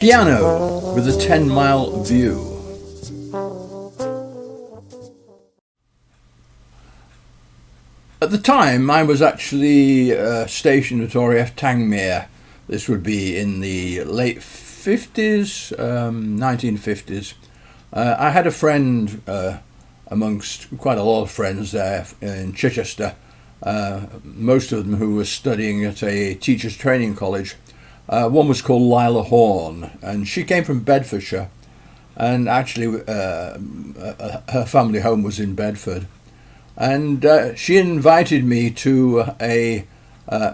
Piano with a 10-mile view. At the time, I was actually stationed at RAF Tangmere. This would be in the late 50s, 1950s. I had a friend amongst quite a lot of friends there in Chichester, most of them who were studying at a teachers' training college. One was called Lila Horne, and she came from Bedfordshire, and actually her family home was in Bedford. And she invited me to a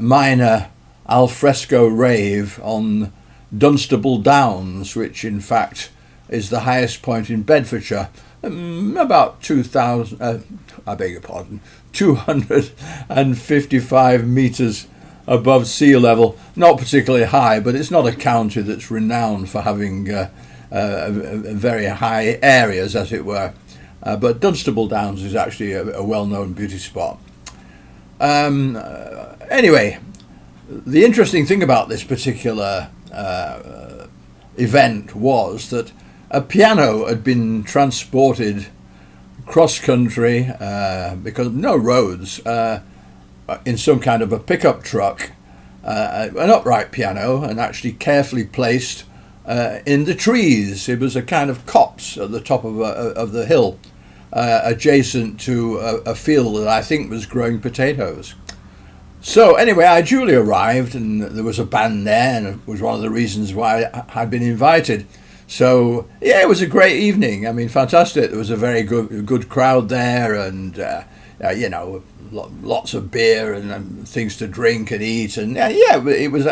minor al fresco rave on Dunstable Downs, which in fact is the highest point in Bedfordshire, about 255 metres above sea level. Not particularly high, but it's not a county that's renowned for having very high areas, as it were. But Dunstable Downs is actually a well-known beauty spot. Anyway, the interesting thing about this particular event was that a piano had been transported cross-country because of no roads, in some kind of a pickup truck, an upright piano, and actually carefully placed in the trees. It was a kind of copse at the top of the hill, adjacent to a field that I think was growing potatoes. So anyway, I duly arrived, and there was a band there, and it was one of the reasons why I had been invited. So yeah, it was a great evening. I mean, fantastic. There was a very good crowd there, and lots of beer and things to drink and eat, and it was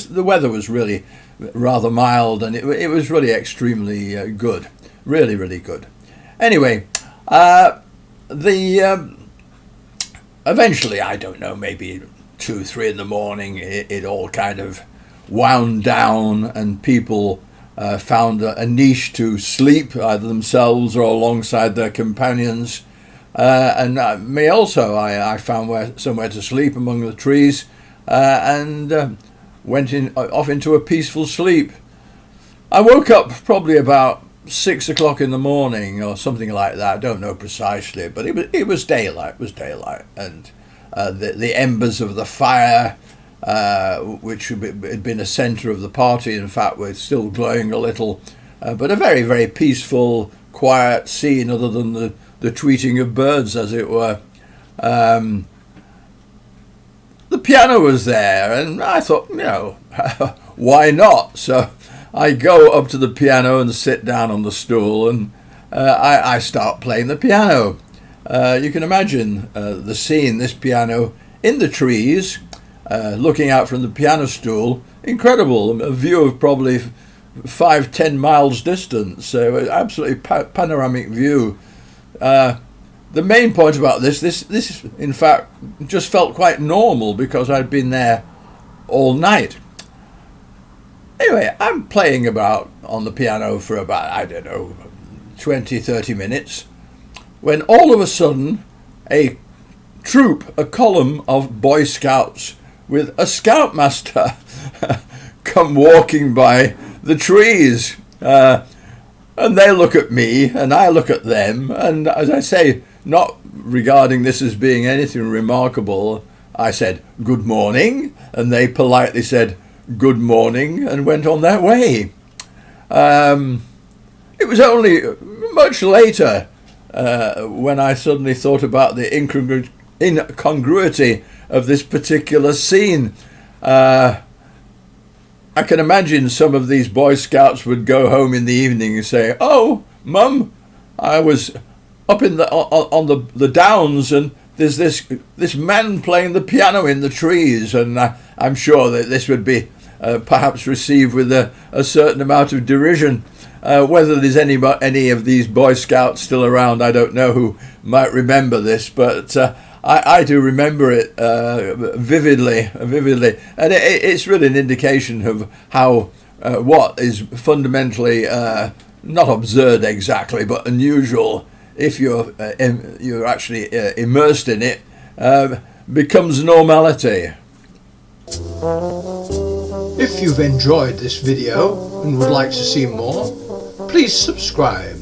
the weather was really rather mild, and it was really extremely good, really good. Anyway, eventually, I don't know, maybe 2-3 in the morning, it all kind of wound down, and people found a niche to sleep, either themselves or alongside their companions. And me also, I found somewhere to sleep among the trees, and went off into a peaceful sleep. I woke up probably about 6 o'clock in the morning or something like that. I don't know precisely, but it was daylight. It was daylight, and the embers of the fire, which had been a centre of the party, in fact, were still glowing a little, but a very, very peaceful, quiet scene, other than the tweeting of birds, as it were. The piano was there, and I thought, why not? So I go up to the piano and sit down on the stool, and I start playing the piano. You can imagine the scene, this piano in the trees, looking out from the piano stool. Incredible, a view of probably 5-10 miles distance, so absolutely panoramic view. The main point about this in fact just felt quite normal because I'd been there all night. Anyway, I'm playing about on the piano for about, 20-30 minutes, when all of a sudden a column of Boy Scouts with a scoutmaster come walking by the trees. And they look at me, and I look at them, and as I say, not regarding this as being anything remarkable, I said, "Good morning," and they politely said, "Good morning," and went on their way. It was only much later when I suddenly thought about the incongruity of this particular scene. I can imagine some of these Boy Scouts would go home in the evening and say, "Oh, Mum, I was up on the downs, and there's this man playing the piano in the trees," and I'm sure that this would be perhaps received with a certain amount of derision. Whether there's any of these Boy Scouts still around, I don't know, who might remember this, but I do remember it vividly, and it's really an indication of how what is fundamentally not absurd exactly, but unusual, if you're actually immersed in it, becomes normality. If you've enjoyed this video and would like to see more, please subscribe.